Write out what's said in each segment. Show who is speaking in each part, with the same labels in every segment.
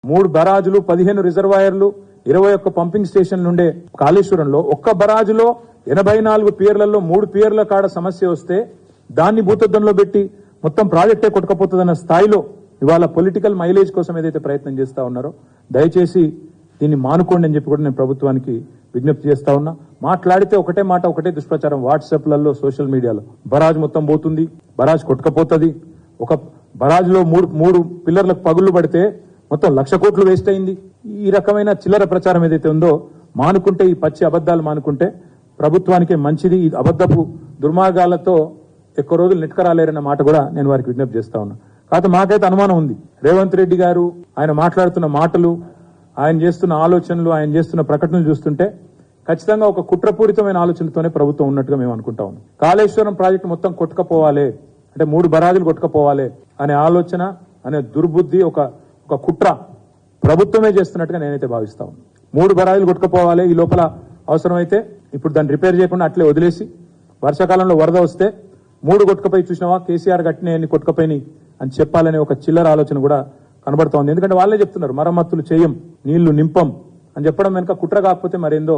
Speaker 1: 3 బరాజులు 15 రిజర్వాయర్లు 21 pumping station నుండే కాళేశ్వరంలో ఒక్క బరాజులో 84 పియర్లలో 3 పియర్ల కాడ సమస్య వస్తే దాన్ని భూతద్దంలో పెట్టి మొత్తం ప్రాజెక్టే కొట్టుకపోతుందన్న స్థాయిలో ఇవాళ పొలిటికల్ మైలేజ్ కోసం ఏదైతే ప్రయత్నం చేస్తా ఉన్నారో దయచేసి దీన్ని మానుకోండి అని చెప్పి కూడా నేను ప్రభుత్వానికి విజ్ఞప్తి చేస్తా ఉన్నా. మాట్లాడితే ఒకటే మాట ఒకటే దుష్ప్రచారం వాట్సాప్లలో సోషల్ మీడియాలో బరాజ్ మొత్తం పోతుంది, బరాజ్ కొట్టుకపోతుంది, ఒక బరాజ్లో మూడు పిల్లర్లకు పగుళ్లు పడితే మొత్తం 1,00,000 కోట్లు వేస్ట్ అయింది. ఈ రకమైన చిల్లర ప్రచారం ఏదైతే ఉందో మానుకుంటే, ఈ పచ్చి అబద్దాలు మానుకుంటే ప్రభుత్వానికే మంచిది. ఈ అబద్దపు దుర్మార్గాలతో ఎక్కువ రోజులు నెట్కరాలేరన్న మాట కూడా నేను వారికి విజ్ఞప్తి చేస్తా ఉన్నా. కాకపోతే మాకైతే అనుమానం ఉంది, రేవంత్ రెడ్డి గారు ఆయన మాట్లాడుతున్న మాటలు, ఆయన చేస్తున్న ఆలోచనలు, ఆయన చేస్తున్న ప్రకటనలు చూస్తుంటే ఖచ్చితంగా ఒక కుట్రపూరితమైన ఆలోచనతోనే ప్రభుత్వం ఉన్నట్టుగా మేము అనుకుంటా ఉన్నాం. కాళేశ్వరం ప్రాజెక్టు మొత్తం కొట్టుకపోవాలి అంటే 3 బరాజులు కొట్టుకపోవాలి అనే ఆలోచన, అనే దుర్బుద్ధి, ఒక కుట్ర ప్రభుత్వమే చేస్తున్నట్టుగా నేనైతే భావిస్తా ఉన్నాను. 3 బరాజులు కొట్టుకపోవాలి, ఈ లోపల అవసరమైతే ఇప్పుడు దాన్ని రిపేర్ చేయకుండా అట్లే వదిలేసి వర్షాకాలంలో వరద వస్తే 3 కొట్టుకపోయి చూసినావా కేసీఆర్ కట్టినాయన్ని కొట్టుకపోయినాయి అని చెప్పాలనే ఒక చిల్లర ఆలోచన కూడా కనబడుతోంది. ఎందుకంటే వాళ్ళే చెప్తున్నారు మరమ్మతులు చేయం, నీళ్లు నింపం అని చెప్పడం వెనుక కుట్ర కాకపోతే మరేందో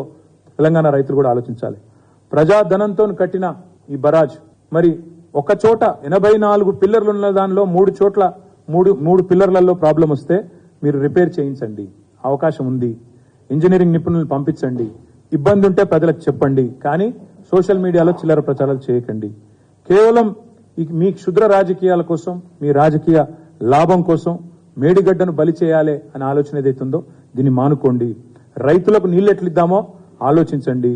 Speaker 1: తెలంగాణ రైతులు కూడా ఆలోచించాలి. ప్రజాధనంతో కట్టిన ఈ బరాజ్ మరి ఒక చోట 84 పిల్లర్లు ఉన్న దానిలో 3 చోట్ల 3 పిల్లర్లలో ప్రాబ్లం వస్తే మీరు రిపేర్ చేయించండి, అవకాశం ఉంది. ఇంజనీరింగ్ నిపుణులను పంపించండి, ఇబ్బంది ఉంటే ప్రజలకు చెప్పండి. కానీ సోషల్ మీడియాలో చిల్లర ప్రచారాలు చేయకండి. కేవలం మీ క్షుద్ర రాజకీయాల కోసం, మీ రాజకీయ లాభం కోసం మేడిగడ్డను బలి చేయాలి అనే ఆలోచన ఏదైతుందో దీన్ని మానుకోండి. రైతులకు నీళ్లు ఎట్లిద్దామో ఆలోచించండి.